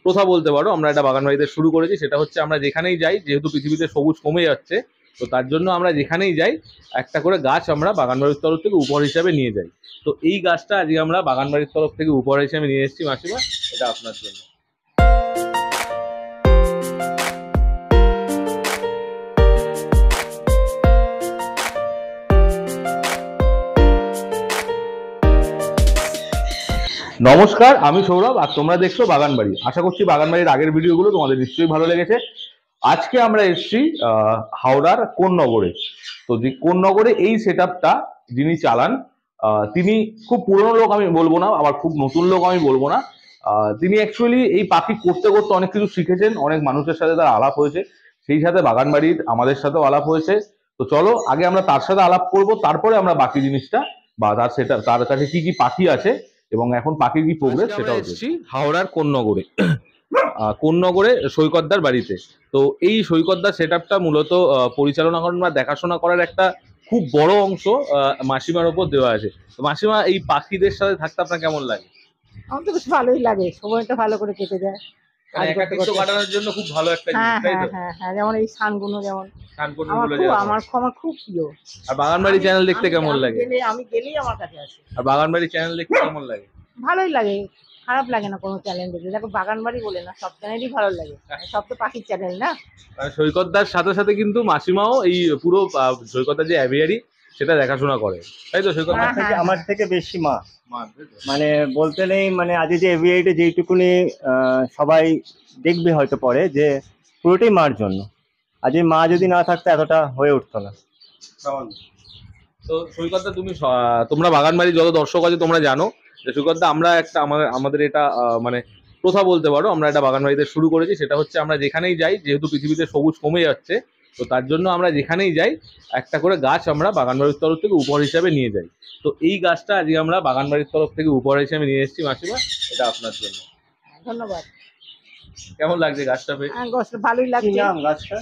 প্রথা বলতে পারো, আমরা একটা বাগান বাড়িতে শুরু করেছি। সেটা হচ্ছে আমরা যেখানেই যাই, যেহেতু পৃথিবীতে সবুজ কমে যাচ্ছে, তো তার জন্য আমরা যেখানেই যাই একটা করে গাছ আমরা বাগান বাড়ির তরফ থেকে উপহার হিসাবে নিয়ে যাই। তো এই গাছটা আজকে আমরা বাগান বাড়ির তরফ থেকে উপহার হিসেবে নিয়ে এসেছি মাসিমা, এটা আপনার জন্য। নমস্কার, আমি সৌরভ আর তোমরা দেখছো বাগানবাড়ি। আশা করছি বাগানবাড়ির আগের ভিডিওগুলো তোমাদের নিশ্চয়ই ভালো লেগেছে। আজকে আমরা এসেছি হাওড়ার কোন্নগরে। তো যে কোন্নগরে এই সেট আপটা যিনি চালান, তিনি খুব পুরনো লোক আমি বলবো না, আবার খুব নতুন লোক আমি বলবো না। তিনি অ্যাকচুয়ালি এই পাখি করতে করতে অনেক কিছু শিখেছেন, অনেক মানুষের সাথে তার আলাপ হয়েছে, সেই সাথে বাগানবাড়ির আমাদের সাথেও আলাপ হয়েছে। তো চলো আগে আমরা তার সাথে আলাপ করব, তারপরে আমরা বাকি জিনিসটা বা তার কাছে কি কি পাখি আছে এবং এখন পাখির কি প্রোগ্রেস সেটা হচ্ছে। হাওড়ার কোন্নগরে কোন্নগরে সৈকতদার বাড়িতে। তো এই সৈকতদার সেট আপটা মূলত পরিচালনা করেন বা দেখাশোনা করার একটা খুব বড় অংশ মাসিমার ওপর দেওয়া আছে। তো মাসিমা, এই পাখিদের সাথে থাকতে আপনার কেমন লাগে? আমার তো বেশ ভালোই লাগে, সময়টা ভালো করে কেটে যায়। একাকিত্ব কাটানোর জন্য খুব ভালো একটা জিনিস, তাই তো? হ্যাঁ, যেমন এই শানগুলো, যেমন আমার খুব প্রিয়। আর বাগানবাড়ি চ্যানেল দেখতে কেমন লাগে? আমি গেলেই আমার কাছে আসে। আর বাগানবাড়ি চ্যানেল দেখতে কেমন লাগে? ভালোই লাগে, খারাপ লাগে না কোনো চ্যানেল দেখলে। দেখো, বাগানবাড়ি বলে না, সব চ্যানেলই ভালো লাগে, সব তো পাখির চ্যানেল না। সৈকতদার সাথে সাথে কিন্তু মাসিমাও এই পুরো সৈকতদার যে অ্যাভিয়ারি সেটা দেখাশোনা করে, তাই তো? সৈকত আমার থেকে বেশি মা, মানে বলতে নেই, মানে আজ যে এভিআইটা যেইটুকুনি সবাই দেখবে হয়তো পরে, যে পুরোটাই মার জন্য। আজ মা যদি না থাকতো এতটা হয়ে উঠতো না। তো সৈকতদা, তোমরা বাগানবাড়ি যত দর্শক আছে তোমরা জানো যে সৈকতদা আমরা একটা আমাদের এটা মানে প্রথা বলতে পারো, আমরা একটা বাগানবাড়িতে শুরু করেছি। সেটা হচ্ছে আমরা যেখানেই যাই, যেহেতু পৃথিবীতে সবুজ কমে যাচ্ছে, তো তার জন্য আমরা যেখানেই যাই একটা করে গাছ আমরা বাগানবাড়ির তরফ থেকে উপহার হিসাবে নিয়ে যাই। তো এই গাছটা আজকে আমরা বাগানবাড়ির তরফ থেকে উপহার হিসেবে নিয়ে এসেছি মাসিমা, এটা আপনার জন্য। ধন্যবাদ। কেমন লাগছে গাছটা পেয়ে? ভালোই লাগছে। গাছটা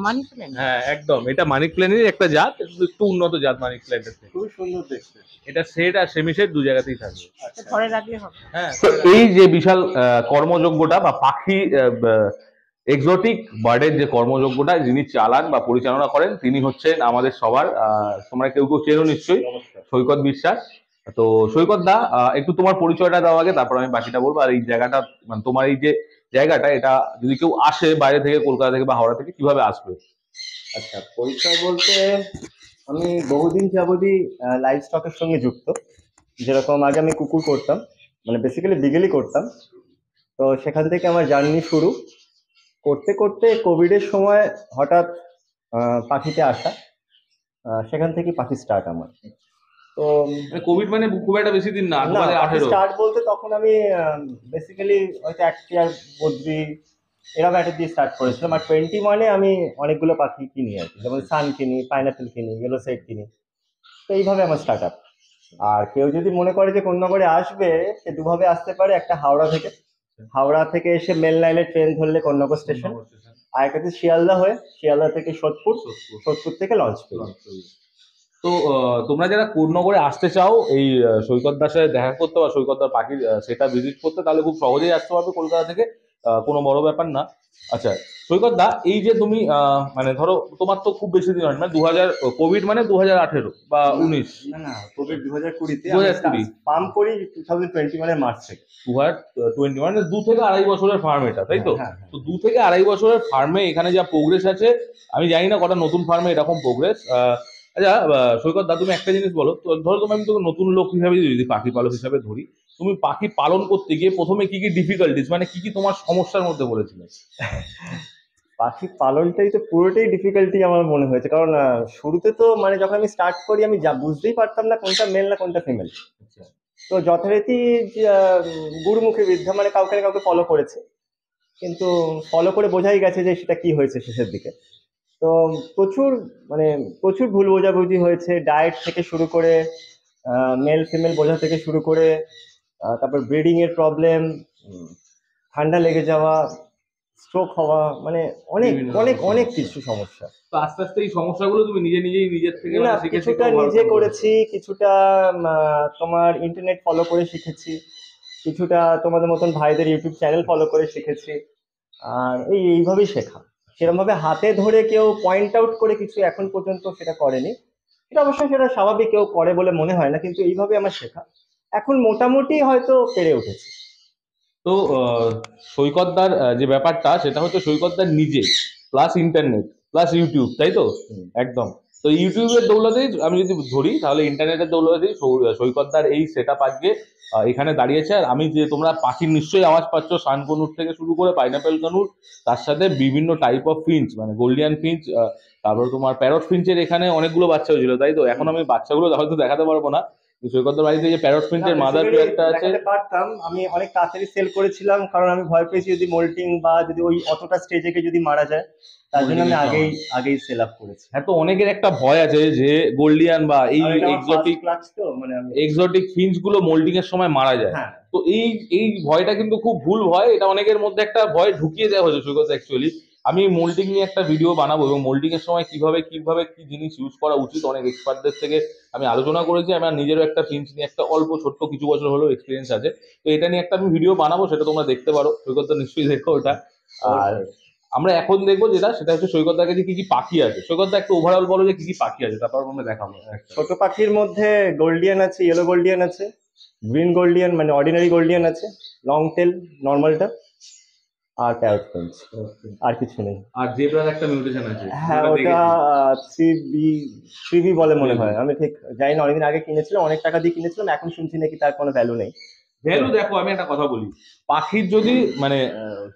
মানি প্ল্যান্ট। হ্যাঁ, একদম, এটা মানি প্ল্যান্টের একটা জাত, একটু উন্নত জাত মানি প্ল্যান্টের থেকে। খুব সুন্দর দেখতে। এটা সেট আর সেমি সেট দু জায়গাতেই থাকবে। ঘরে রাখলে হবে। হ্যাঁ, এই যে বিশাল কর্মযজ্ঞটা বা পাখি এক্সোটিক বার্ডের যে কর্মযজ্ঞটা যিনি চালান বা পরিচালনা করেন, তিনি হচ্ছেন আমাদের সবার, তোমরা কেউ কেউ চেনো নিশ্চয়ই, সৈকত বিশ্বাস। তো সৈকত দা, একটু তোমার পরিচয়টা দাও আগে, তারপর আমি বাকিটা বলবো। আর এই জায়গাটা, মানে তোমার এই যে জায়গাটা, এটা যদি কেউ আসে বাইরে থেকে, কলকাতা থেকে বা হাওড়া থেকে, কিভাবে আসবে? আচ্ছা, পরিচয় বলতে আমি বহুদিন যাবতই লাইভ স্টকের সঙ্গে যুক্ত। যেরকম আগে আমি কুকুর করতাম, মানে বেসিক্যালি বিগেলি করতাম। তো সেখান থেকে আমার জার্নি শুরু। করতে করতে কোভিডের সময় হঠাৎ পাখিতে আসা, সেখান থেকে পাখি স্টার্ট আমার। তো কোভিড মানে খুব একটা বেশি দিন না, 2018 স্টার্ট বলতে তখন আমি বেসিক্যালি হয়তো একটিয়ার বদ্রি এরকম একটা দিয়ে স্টার্ট করেছিলাম। আর 21-এ আমি অনেকগুলো পাখি কিনি আর কি, যেমন সান কিনি, পাইনাপেল কিনি, ইয়েলো সাইড কিনি। তো এইভাবে আমার স্টার্ট আপ। আর কেউ যদি মনে করে যে কোন্নগরে আসবে, সে দুভাবে আসতে পারে। একটা হাওড়া থেকে এসে মেল লাইনে ট্রেন ধরলে কোন্নগর স্টেশন, আর একটা শিয়ালদা হয়ে, শিয়ালদা থেকে সোদপুর থেকে লঞ্চ পেয়ে। তো তোমরা যারা কোন্নগরে আসতে চাও এই সৈকতদার সাথে দেখা করতে বা সৈকতদার পাখির সেটা ভিজিট করতে, তাহলে খুব সহজেই আসতে পারবে কলকাতা থেকে, কোনো বড় ব্যাপার না। আচ্ছা সৈকতদা, এই যে তুমি মানে ধরো তোমার তো খুব বেশি দিন হয় না, 2000 কোভিড মানে 2018 বা 19? না, কোভিড 2020-তে। 2020 পাম্প করি 2021-এর মার্চ থেকে। 2020 মানে 2 থেকে আড়াই বছরের ফার্ম এটা, তাই তো? হ্যাঁ। তো 2 থেকে আড়াই বছরের ফার্মে এখানে যা প্রোগ্রেস আছে, আমি জানি না কটা নতুন ফার্মে এরকম প্রোগ্রেস। আচ্ছা সৈকত দা, তুমি একটা জিনিস বলো তো, ধরো আমি তোকে নতুন লোক হিসাবে যদি পাখি পালক হিসাবে ধরি, তুমি পাখি পালন করতে গিয়ে প্রথমে কি কি ডিফিকাল্টিস, মানে কি কি তোমার সমস্যার মধ্যে পড়েছিলে? পাখি পালনটাই তো পুরোটাই ডিফিকাল্টি আমার মনে হয়েছে। কারণ শুরুতে তো মানে যখন আমি স্টার্ট করি, আমি যা বুঝতেই পারতাম না কোনটা মেল না কোনটা ফিমেল। তো যথারীতি গুরুমুখী বিদ্যা, মানে কাউকে না কাউকে ফলো করেছে, কিন্তু ফলো করে বোঝাই গেছে যে সেটা কি হয়েছে শেষের দিকে। তো প্রচুর ভুল বোঝাবুঝি হয়েছে, ডায়েট থেকে শুরু করে, মেল ফিমেল বোঝা থেকে শুরু করে, তারপর ব্রিডিং এর প্রবলেম, ঠান্ডা লেগে যাওয়া, স্ট্রোক হওয়া, মানে অনেক অনেক অনেক কিছু সমস্যা। তো আস্তে আস্তে এই সমস্যাগুলো তুমি নিজের থেকে কিছুটা নিজে করেছি, কিছুটা তোমার ইন্টারনেট ফলো করে শিখেছি। কিছুটা তোমাদের মতন ভাইদের ইউটিউব চ্যানেল ফলো করে শিখেছি। আর এইভাবেই শেখা। সেরকম ভাবে হাতে ধরে কেউ পয়েন্ট আউট করে কিছু এখন পর্যন্ত সেটা করেনি। সেটা অবশ্যই সেটা স্বাভাবিক, কেউ করে বলে মনে হয় না, কিন্তু এইভাবে আমার শেখা। এখন মোটামুটি হয়তো পেরে উঠেছি। তো সৈকতদার যে ব্যাপারটা সেটা হচ্ছে সৈকতদার নিজে প্লাস ইন্টারনেট প্লাস ইউটিউব, তাই তো? একদম। তো ইউটিউবের দৌলতেই আমি যদি ধরি তাহলে ইন্টারনেটের দৌলতেই সৈকতদার এই সেট আপ আজকে এখানে দাঁড়িয়েছে। আর আমি যে তোমরা পাখির নিশ্চয়ই আওয়াজ পাচ্ছ, শানকনুর থেকে শুরু করে পাইনাপেল কানুর, তার সাথে বিভিন্ন টাইপ অফ ফিঞ্চ, মানে গোল্ডিয়ান ফিঞ্চ, তারপর তোমার প্যারট ফিঞ্চের এখানে অনেকগুলো বাচ্চা হয়েছিল, তাই তো? এখন আমি বাচ্চাগুলো হয়তো দেখাতে পারবো না। সৈকতদার বাড়িতে যে প্যারট ফিঞ্চের মাদার পেয়ারটা আছে, দেখাতে পারতাম, আমি অনেক তাড়াতাড়ি সেল করেছিলাম, কারণ আমি ভয় পেয়েছি যদি মোল্টিং বা যদি ওই অতটা স্টেজে গিয়ে যদি মারা যায়, তার জন্য আমি আগেই আগেই সেল আপ করেছি। হ্যাঁ, তো অনেকের একটা ভয় আছে যে গোল্ডিয়ান বা এই আর এটা আমার first এক্সোটিক clutch তো, মানে আমি এক্সোটিক ফিঞ্চ গুলো মোল্ডিং এর সময় মারা যায়। হ্যাঁ তো এই এই ভয়টা কিন্তু খুব ভুল ভয়, এটা অনেকের মধ্যে একটা ভয় ঢুকিয়ে দেওয়া হয়েছে সৈকত। অ্যাকচুয়ালি আমি মোল্ডিং নিয়ে একটা ভিডিও বানাবো, এবং মোল্ডিং এর সময় কিভাবে কিভাবে কি জিনিস ইউজ করা উচিত অনেক এক্সপার্টদের থেকে আমি আলোচনা করেছি। আমার নিজেরও একটা ফিঞ্চ নিয়ে একটা অল্প ছোট্ট কিছু বছর হলেও এক্সপিরিয়েন্স আছে। তো এটা নিয়ে একটা আমি ভিডিও বানাবো, সেটা তোমরা দেখতে পারো। সৈকত তো নিশ্চয়ই দেখো ওটা। আর আমরা এখন দেখবো সেটা হচ্ছে সৈকতদার কাছে কি কি পাখি আছে। সৈকতদা একটু ওভারঅল বলো যে কি কি পাখি আছে, তারপর আমরা দেখাবো। ছোট পাখির মধ্যে গোল্ডিয়ান আছে, ইয়েলো গোল্ডিয়ান আছে, গ্রিন গোল্ডিয়ান মানে অর্ডিনারি গোল্ডিয়ান আছে, লং টেল নর্মালটা, আর প্যারট ফিঞ্চ, আর কিছু নেই। আর জেব্রার একটা মিউটেশন আছে, হ্যাঁ ওটা 3B 3B বলে মনে হয়, আমি ঠিক জানি না, অনেকদিন আগে কিনেছিলাম, অনেক টাকা দিয়ে কিনেছিলাম, এখন শুনছি নাকি তার কোনো ভ্যালু নেই। ভ্যালু দেখো, আমি একটা কথা বলি, পাখির যদি মানে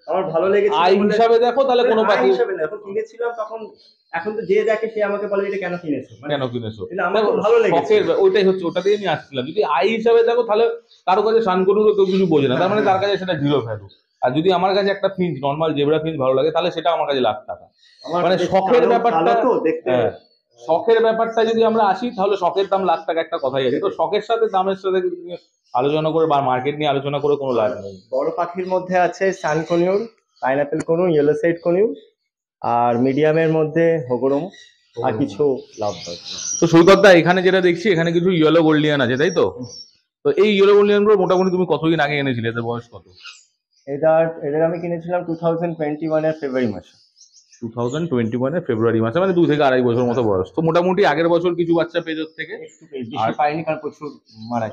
আমার ভালো লেগেছে আয় হিসাবে দেখো তাহলে কোনো পাখি হিসাবে না, এখন কিনেছিলাম তখন, এখন তো যে দেখে সে আমাকে বলে এটা কেন কিনেছো, মানে কেন কিনেছো, এটা আমার খুব ভালো লেগেছে। ওইটাই হচ্ছে, ওটাতেই আমি আসছিলাম। যদি আয় হিসাবে দেখো তাহলে কারো কাছে শানকনুরও কেউ কিছু বোঝে না, তার মানে তার কাছে সেটা জিরো ভ্যালু। আর যদি আমার কাছে একটা ফিঞ্চ, নর্মাল জেব্রা ফিঞ্চ ভালো লাগে, তাহলে সেটা আমার কাছে লাখ টাকা। মানে শখের ব্যাপারটা তো দেখতে, হ্যাঁ, শখের ব্যাপারটা যদি আমরা আসি তাহলে শখের দাম লাখ টাকা, একটা কথাই আছে। তো শখের সাথে দামের সাথে আলোচনা করে বা মার্কেট নিয়ে আলোচনা করে কোনো লাভ নেই। বড় পাখির মধ্যে আছে sun conure, pineapple conure, yellow side conure, আর মিডিয়ামের মধ্যে হগরম, আর কিছু লাভ বার্ড। তো সৈকতদা এখানে যেটা দেখছি, এখানে কিছু ইয়েলো গোল্ডিয়ান আছে, তাই তো? তো এই ইয়েলো গোল্ডিয়ান গুলো মোটামুটি তুমি কতদিন আগে এনেছিলে, এদের বয়স কত? এদের আমি কিনেছিলাম 2021 এর ফেব্রুয়ারি মাসে। 2021 ফেব্রুয়ারি মাসে, মানে 2 থেকে 2.5 বছর মতো বয়স। তো মোটামুটি আগের বছর কিছু বাচ্চা পেয়ে থেকে একটু বেশি পাইনি, কারণ প্রচুর মারা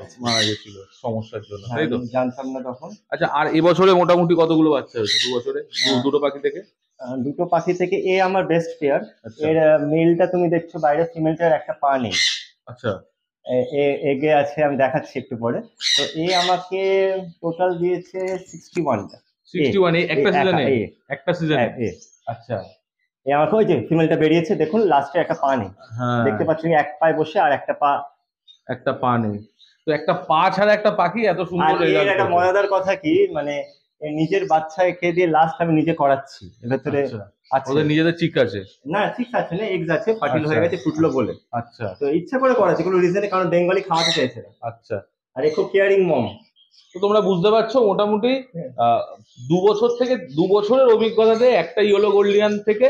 গেছিল সমস্যার জন্য, হ্যাঁ, তাই তো? আমি জানতাম না তখন। আচ্ছা, আর এবছরে মোটামুটি কতগুলো বাচ্চা হয়েছে 2 বছরে দুটো পাখি থেকে? দুটো পাখি থেকে এ আমার বেস্ট পেয়ার। আচ্ছা এর মেলটা তুমি দেখছো বাইরে, ফিমেলটার একটা পা নেই। আচ্ছা, এগে আছে, আমি দেখাচ্ছি একটু পরে। তো এ আমাকে টোটাল দিয়েছে 61টা। 61 একটা সিজনে? একটা সিজনে? আচ্ছা, এ আমাকে ওই যে ফিমেলটা বেরিয়েছে দেখুন, লাস্টে একটা পা নেই, হ্যাঁ দেখতে পাচ্ছেন, এক পায়ে বসে আর একটা পা। একটা পা নেই। তো একটা পা ছাড়া একটা পাখি এত আর সুন্দর এর রেজাল্ট একটা করবে। মজাদার কথা কি, মানে এর নিজের বাচ্চা একে দিয়ে লাস্ট আমি নিজে করাচ্ছি এর ভেতরে। আচ্ছা, আছে ওদের নিজেদের চিক আছে? না, ঠিক আছে না, এগস আছে, ফাটিল আচ্ছা হয়ে গেছে, ফুটলো বলে। আচ্ছা তো ইচ্ছা করে করাচ্ছি, কোনো রিজনে, কারণ বেঙ্গলি খাওয়াতে চাইছে না। আচ্ছা। আর এ খুব কেয়ারিং মম। তো তোমরা বুঝতে পারছো মোটামুটি 2 বছর থেকে 2 বছরের অভিজ্ঞতাতে একটা ইয়েলো গোল্ডিয়ান থেকে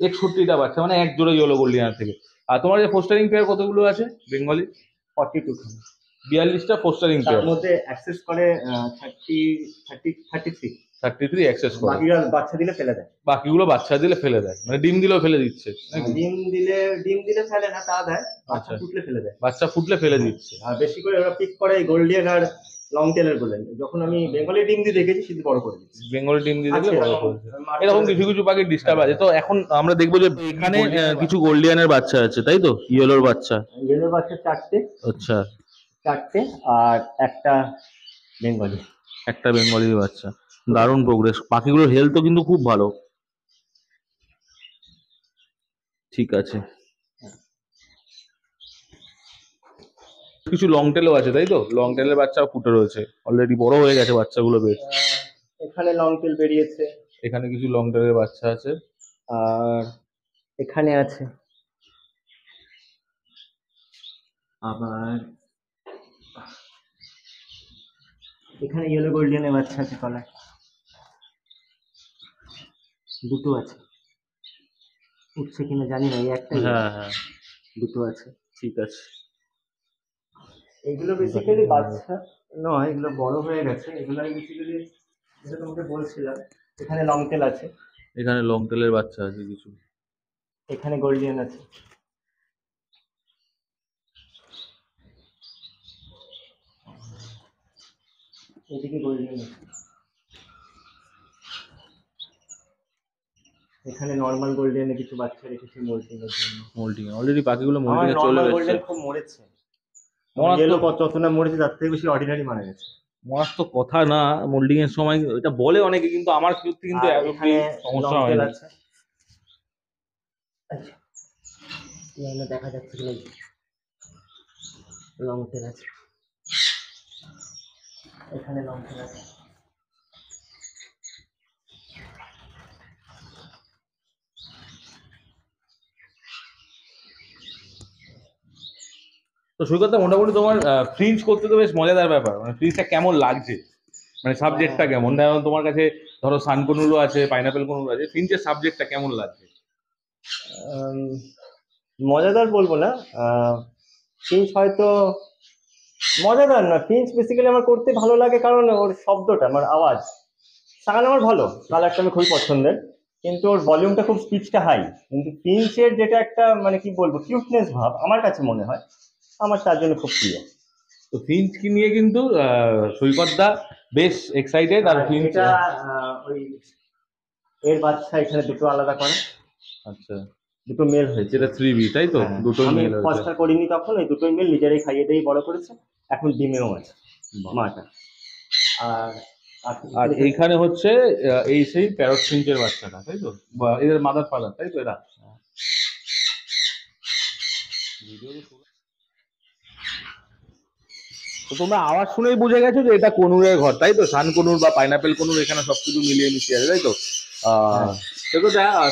61টা বাচ্চা, মানে এক জোড়া ইয়েলো গোল্ডিয়ান থেকে। আর তোমার যে ফোস্টারিং পেয়ার কতগুলো আছে বেঙ্গলি? 42। 42টা ফোস্টারিং তার পেয়ার। মধ্যে অ্যাক্সেস করে 33। 33 অ্যাক্সেস করে, বাকিরা বাচ্চা দিলে ফেলে দেয়। বাকিগুলো বাচ্চা দিলে ফেলে দেয়, মানে ডিম দিলেও ফেলে দিচ্ছে নাকি? ডিম দিলে ফেলে না, তা দেয়, বাচ্চা আচ্ছা, ফুটলে ফেলে দেয়। বাচ্চা ফুটলে ফেলে দিচ্ছে। আর বেশি করে ওরা পিক করে গোল্ডিয়ান আর লং টেলের বলে। যখন আমি বেঙ্গলি ডিম দিয়ে দেখেছি, শুধু বড় করে দিচ্ছি। বেঙ্গলি ডিম দিয়ে দিলে আছে বড় এরকম, করেছে। এরকম কিছু কিছু পাখির ডিস্টার্ব আছে। তো এখন আমরা দেখবো যে এখানে কিছু গোল্ডিয়ানের বাচ্চা আছে, তাই তো? ইয়েলোর বাচ্চা? ইয়েলোর বাচ্চা 4টে। আচ্ছা, 4টে, আর একটা বেঙ্গলি। একটা বেঙ্গলির বাচ্চা। দারুণ প্রোগ্রেস, পাখিগুলোর হেলথও কিন্তু খুব ভালো। ঠিক আছে, কিছু লং টেলও আছে, তাই তো? লং টেলের বাচ্চাও ফুটে রয়েছে, অলরেডি বড় হয়ে গেছে বাচ্চাগুলো বেশ। এখানে লং টেল বেরিয়েছে, এখানে কিছু লং টেলের বাচ্চা আছে, আর এখানে আছে আবার, এখানে ইয়েলো গোল্ডিয়ানের বাচ্চা আছে তলায়, দুটো আছে, উঠছে কিনা জানি না, এই একটাই। হ্যাঁ হ্যাঁ, দুটো আছে। ঠিক আছে। এগুলো বেসিক্যালি বাচ্চা, নয়, এগুলো বড় হয়ে গেছে। এগুলো আমি বেসিক্যালি যেটা তোমাকে বলছিলাম, এখানে লং টেল আছে, এখানে লং টেলের বাচ্চা আছে কিছু। এখানে গোল্ডিয়ান আছে, এদিকে গোল্ডিয়ান আছে, এখানে নর্মাল গোল্ডিয়ানে কিছু বাচ্চা রেখেছি মোল্টিং এর জন্য। মোল্টিং অলরেডি পাখিগুলো মোল্টিং আমার এ চলে নর্মাল এসেছে। গোল্ডেন খুব মরেছে, মরার তো ইয়েলো যত না মরেছে তার থেকে বেশি অর্ডিনারি মারা গেছে। মরার তো কথা না মোল্ডিং এর সময়, এটা বলে অনেকে, কিন্তু আমার সত্যি কিন্তু আর এত অব্দি এখানে লং সমস্যা টেল হয়নি। আছে। আচ্ছা, এখানে দেখা যাচ্ছে কিনা, লং টেল আছে, এখানে লং টেল আছে। তো সৈকতদা, মোটামুটি তোমার ফ্রিঞ্চ করতে তো বেশ মজাদার ব্যাপার। মানে ফ্রিঞ্চটা কেমন লাগছে, মানে সাবজেক্টটা কেমন? যেমন তোমার কাছে ধরো সানকনুরও আছে, পাইনাপেল কনুর আছে, ফ্রিঞ্চের সাবজেক্টটা কেমন লাগছে? আম, মজাদার বলবো না, ফিঞ্চ হয়তো মজাদার না। ফিঞ্চ বেসিক্যালি আমার করতে ভালো লাগে কারণ ওর শব্দটা, আমার আওয়াজ। সাকান আমার ভালো, কালারটা আমি খুবই পছন্দের, কিন্তু ওর ভলিউমটা খুব, স্পিচটা হাই। কিন্তু ফিঞ্চের যেটা একটা মানে কি বলবো, কিউটনেস ভাব আমার কাছে মনে হয়, আমার তার জন্য খুব প্রিয়। তো ফিঞ্চ কি নিয়ে কিন্তু সৈকতদা বেশ এক্সাইটেড। আর আর ফিঞ্চ, এটা ওই এর বাচ্চা এখানে দুটো আলাদা করে, আচ্ছা, দুটো মেল হয়েছে। যেটা 3B তাই তো? হ্যাঁ, দুটোই আমি মেল হয়েছে। ফস্টার করিনি তখন, ওই দুটোই মেল নিজেরাই খাইয়ে দিয়ে বড় করেছে, এখন ডিমেও আছে বাহ। মাটা। আর আর এইখানে হচ্ছে এই সেই প্যারট ফিঞ্চের বাচ্চাটা তাই তো, বা এদের মাদার ফাদার তাই তো এরা? তো তোমরা আওয়াজ শুনেই বুঝে গেছো যে এটা কনুরের ঘর তাই তো? সান কনুর বা পাইনাপেল কনুর এখানে সবকিছু মিলিয়ে মিশিয়ে আছে তাই তো? হ্যাঁ, দেখো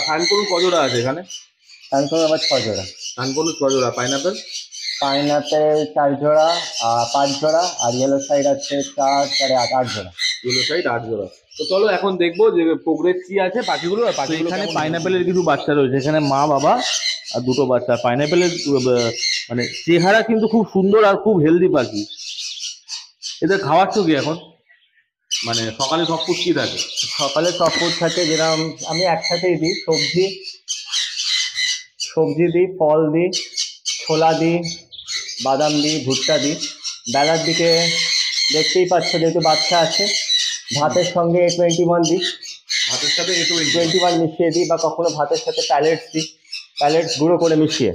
সান কনুর কজোড়া আছে এখানে? তারপর আবার 6 জোড়া। সান কনুর কজোড়া, পাইনাপেল? পাইনাপেল 4 জোড়া, 5 জোড়া, আর ইয়েলো সাইড আছে 4, 4, 8, 8 জোড়া। দুটো সাইড 8 জোড়া। তো চলো এখন দেখবো যে প্রোগ্রেস কি আছে পাখিগুলো। আর পাখিগুলো এখানে পাইনাপেলের কিছু বাচ্চা রয়েছে, এখানে মা বাবা আর দুটো বাচ্চা। পাইনাপেলের মানে চেহারা কিন্তু খুব সুন্দর আর খুব হেলদি পাখি। এদের খাওয়াচ্ছ কি এখন? মানে সকালে সব ফুড কি থাকে? সকালে সব ফুড থাকে, যেরকম আমি একসাথেই দিই, সবজি সবজি দিই, ফল দিই, ছোলা দিই, বাদাম দিই, ভুট্টা দিই। বেলার দিকে দেখতেই পাচ্ছ, যেহেতু বাচ্চা আছে, ভাতের সঙ্গে A21 দিই, ভাতের সাথে একটু 21 মিশিয়ে দিই, বা কখনো ভাতের সাথে প্যালেটস দিই, প্যালেটস গুঁড়ো করে মিশিয়ে।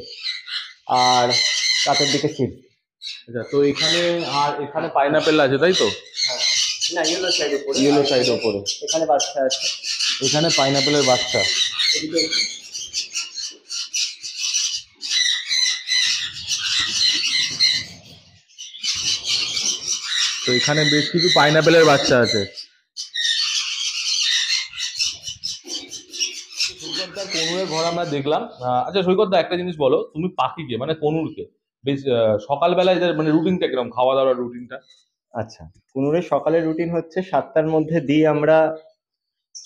আর রাতের দিকে সিড। আচ্ছা, তো এখানে আর এখানে পাইনাপেল আছে তাই তো? হ্যাঁ, না, ইয়েলো সাইড উপরে, ইয়েলো সাইড ওপরে এখানে বাচ্চা আছে। এখানে পাইনাপেলের বাচ্চা। এদিকে তো এখানে বেশ কিছু পাইনাপেলের বাচ্চা আছে। সৈকতদার কনুরের ঘর আমরা দেখলাম। আচ্ছা সৈকতদা, একটা জিনিস বলো, তুমি পাখিকে মানে কনুরকে বেশ সকালবেলায় এদের মানে রুটিনটা কিরকম, খাওয়া দাওয়ার রুটিনটা? আচ্ছা, কুনুরের সকালের রুটিন হচ্ছে 7টার মধ্যে দিই আমরা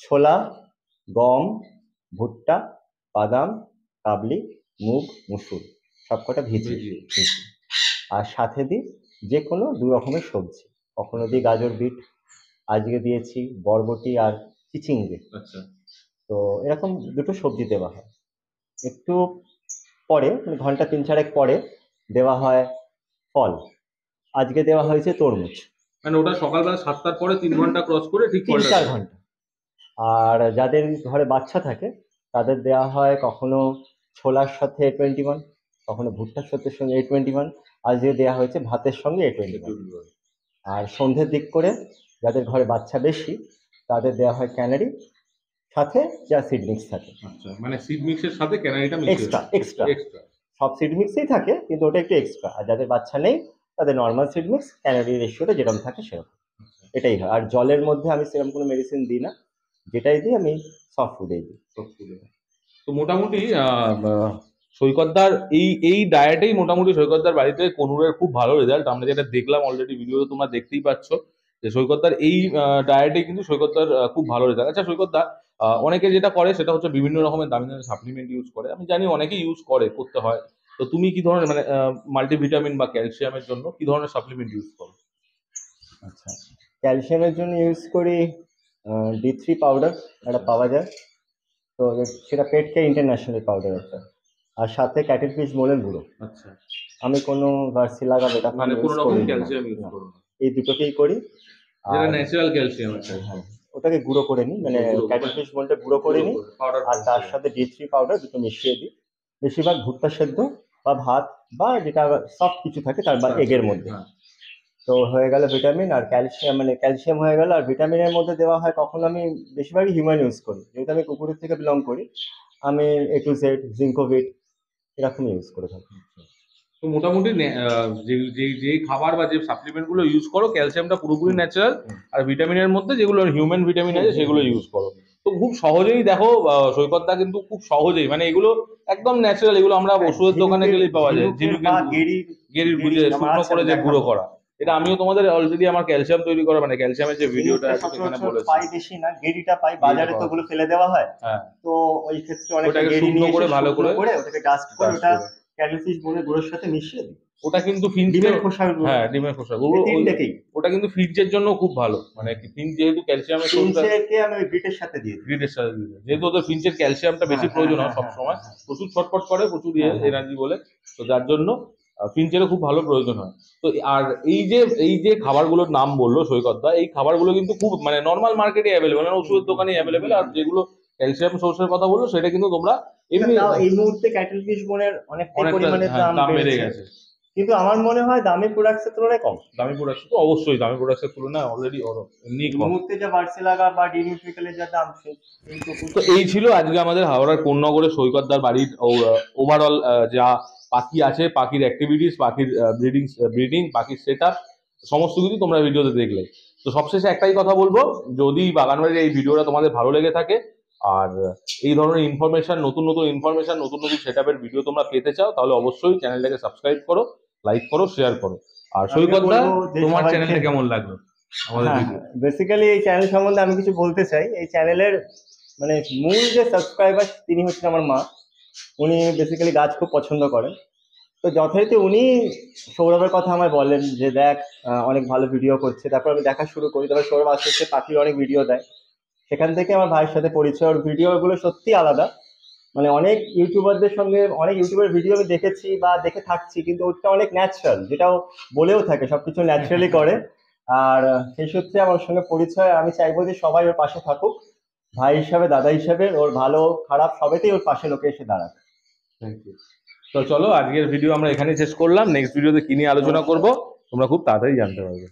ছোলা, গম, ভুট্টা, বাদাম, কাবলি, মুগ, মুসুর, সবকটা ভিজিয়ে। আর সাথে দিই যে কোনো 2 রকমের সবজি, কখনো দিই গাজর, বিট, আজকে দিয়েছি বরবটি আর চিচিঙ্গে। আচ্ছা, তো এরকম দুটো সবজি দেওয়া হয়। একটু পরে, মানে ঘন্টা 3-4 পরে দেওয়া হয় ফল। আজকে দেওয়া হয়েছে তরমুজ। মানে ওটা সকালবেলা 7টার পরে 3 ঘন্টা ক্রস করে ঠিক 3-4 ঘন্টা। আর যাদের ঘরে বাচ্চা থাকে তাদের দেওয়া হয় কখনো ছোলার সাথে A21, কখনো ভুট্টার সাথে সঙ্গে A21, আজকে দেওয়া হয়েছে ভাতের সঙ্গে A21। আর সন্ধ্যের দিক করে যাদের ঘরে বাচ্চা বেশি তাদের দেওয়া হয় ক্যানারি, সাথে যা সিড মিক্স থাকে। আচ্ছা, মানে সিড মিক্সের সাথে ক্যানারিটা মিশিয়ে এক্সট্রা এক্সট্রা এক্সট্রা। সব সিড মিক্সেই থাকে, কিন্তু ওটা একটু এক্সট্রা। আর যাদের বাচ্চা নেই তাদের নর্মাল সিড মিক্স, ক্যানারি রেশিওটা যেরকম থাকে সেরকম, এটাই হয়। আর জলের মধ্যে আমি সেরকম কোনো মেডিসিন দিই না, যেটাই দিই আমি সফট ফুডেই দিই। তো মোটামুটি সৈকতদার এই এই ডায়েটেই মোটামুটি সৈকতদার বাড়িতে কনুরের খুব ভালো রেজাল্ট আমরা যেটা দেখলাম অলরেডি ভিডিওতে, তোমরা দেখতেই পাচ্ছ যে সৈকতদার এই ডায়েটে কিন্তু সৈকতদার খুব ভালো রেজাল্ট। আচ্ছা সৈকতদা, অনেকে যেটা করে সেটা হচ্ছে বিভিন্ন রকমের দামি দামি সাপ্লিমেন্ট ইউজ করে, আমি জানি অনেকেই ইউজ করে, করতে হয়। তো তুমি কি ধরনের মানে মাল্টিভিটামিন বা ক্যালসিয়ামের জন্য কি ধরনের সাপ্লিমেন্ট ইউজ করো? আচ্ছা, ক্যালসিয়ামের জন্য ইউজ করি D3 পাউডার, একটা পাওয়া যায়। তো সেটা পেট কেয়ার ইন্টারন্যাশনাল পাউডার একটা, আর সাথে ক্যাটেল ফিশ বোনের গুঁড়ো। আচ্ছা, আমি কোনো ভার্সিলা বা বেটা মানে কোনো ইউজ রকম করি না, ক্যালসিয়াম ইউজ না। করো না, এই দুটোকেই করি। যেটা আর ন্যাচারাল ক্যালসিয়াম আছে। হ্যাঁ, ওটাকে গুঁড়ো করে নিই, মানে গুঁড়ো ক্যাটেল ফিশ বোনটা গুঁড়ো করে নিই, পাউডার আর তার সাথে D3 পাউডার দুটো মিশিয়ে দিই। বেশিরভাগ ভুট্টা সেদ্ধ বা ভাত বা যেটা সফট কিছু থাকে তার বা এগের মধ্যে। তো হয়ে গেল ভিটামিন আর ক্যালসিয়াম, মানে ক্যালসিয়াম হয়ে গেল। আর ভিটামিনের মধ্যে দেওয়া হয় কখন, আমি বেশিরভাগই হিউম্যান ইউজ করি, যেহেতু আমি কুকুরের থেকে বিলং করি। আমি A to Z জিঙ্কোভিট এরকম ইউজ করে থাকি। তো মোটামুটি যে যে যে খাবার বা যে সাপ্লিমেন্ট গুলো ইউজ করো ক্যালসিয়ামটা পুরোপুরি ন্যাচারাল, আর ভিটামিনের মধ্যে যেগুলো হিউম্যান ভিটামিন আছে সেগুলো ইউজ করো। তো খুব সহজেই দেখো সৈকতদা কিন্তু খুব সহজেই, মানে এগুলো একদম ন্যাচারাল, এগুলো আমরা ওষুধের দোকানে গেলেই পাওয়া যায়। ঝিনুকের গেরির বুঝে শুকনো করে যে গুঁড়ো করা, এটা আমিও তোমাদের অলরেডি আমার ক্যালসিয়াম তৈরি করা, মানে ক্যালসিয়ামের যে ভিডিওটা আছে সেখানে বলেছি। পাই বেশি না, গেরিটা পাই বাজারে, তো ওগুলো ফেলে দেওয়া হয়। হ্যাঁ, তো ওই ক্ষেত্রে অনেকটা ওটাকে গেরি শুকনো নিয়ে করে এসে ভালো শুকনো করে ওটাকে ডাস্ট করে ওটা ক্যাটেল ফিশ বোনের গুঁড়োর সাথে মিশিয়ে দিই। ওটা কিন্তু ফিঞ্চের, ডিমের খোসার গুঁড়ো। হ্যাঁ ডিমের খোসা এই তিনটেকেই। ওটা কিন্তু ফিঞ্চের জন্য খুব ভালো, মানে ফিঞ্চ যেহেতু ক্যালসিয়ামের সোর্সটা, ফিঞ্চেরকে আমি ওই গ্রিটের সাথে দিয়ে দিই। গ্রিডের সাথে দিবে, যেহেতু ওদের ফিঞ্চের ক্যালসিয়ামটা বেশি প্রয়োজন হয় সবসময়, প্রচুর ছটফট করে, প্রচুর এনার্জি বলে, তো যার জন্য ফিঞ্চেরও খুব ভালো প্রয়োজন হয়। তো আর এই যে খাবারগুলোর নাম বললো সৈকতদা, এই খাবারগুলো কিন্তু খুব মানে নর্মাল মার্কেটে অ্যাভেলেবেল, মানে ওষুধের দোকানে অ্যাভেলেবেল। আর যেগুলো ক্যালসিয়াম সোর্সের কথা বললো সেটা কিন্তু তোমরা এমনি তাও এই মুহূর্তে ক্যাটেল ফিশ বোনের অনেকটাই পরিমাণে দাম বেড়ে বেড়ে গেছে, কিন্তু আমার মনে হয় দামি প্রোডাক্টসের তুলনায় কম। দামি প্রোডাক্ট তো অবশ্যই দামি প্রোডাক্টের তুলনায় অলরেডি এমনি এই কম। মুহূর্তে যা ভার্সিলাগা বা ডিনিউট্রিকেলের যা দাম, তো এই ছিল আজকে আমাদের হাওড়ার কোন্নগরে সৈকতদার বাড়ির ওভারঅল যা পাখি আছে, পাখির অ্যাক্টিভিটিস, পাখির ব্রিডিং, পাখির সেট আপ, সমস্ত কিছু তোমরা ভিডিওতে দেখলে। তো সবশেষে একটাই কথা বলবো, যদি বাগানবাড়ির এই ভিডিওটা তোমাদের ভালো লেগে থাকে আর এই ধরনের ইনফরমেশন, নতুন নতুন ইনফরমেশন, নতুন নতুন সেট আপের ভিডিও তোমরা পেতে চাও, তাহলে অবশ্যই চ্যানেলটাকে সাবস্ক্রাইব করো, লাইক করো, শেয়ার করো। আর সৈকতদা, তোমার চ্যানেলটা কেমন লাগলো আমাদের ভিডিও? বেসিক্যালি এই চ্যানেল সম্বন্ধে আমি কিছু বলতে চাই। এই চ্যানেলের মানে মূল যে সাবস্ক্রাইবার তিনি হচ্ছেন আমার মা। উনি বেসিক্যালি গাছ খুব পছন্দ করেন। তো যথারীতি উনি সৌরভের কথা আমায় বলেন যে দেখ অনেক ভালো ভিডিও করছে, তারপর আমি দেখা শুরু করি। তারপর সৌরভ আস্তে আস্তে পাখির অনেক ভিডিও দেয়, সেখান থেকে আমার ভাইয়ের সাথে পরিচয়। ওর ভিডিওগুলো সত্যি আলাদা, মানে অনেক ইউটিউবারদের সঙ্গে অনেক ইউটিউবের ভিডিও আমি দেখেছি বা দেখে থাকছি, কিন্তু ওটা অনেক ন্যাচারাল, যেটাও বলেও থাকে সবকিছু ন্যাচারালি করে। আর সেই সূত্রে আমার সঙ্গে পরিচয়। আমি চাইবো যে সবাই ওর পাশে থাকুক, ভাই হিসাবে, দাদা হিসাবে, ওর ভালো খারাপ সবেতেই ওর পাশে লোকে এসে দাঁড়াক। Thank you. তো চলো আজকের ভিডিও আমরা এখানেই শেষ করলাম, নেক্সট ভিডিওতে কি নিয়ে আলোচনা করব তোমরা খুব তাড়াতাড়ি জানতে পারবে।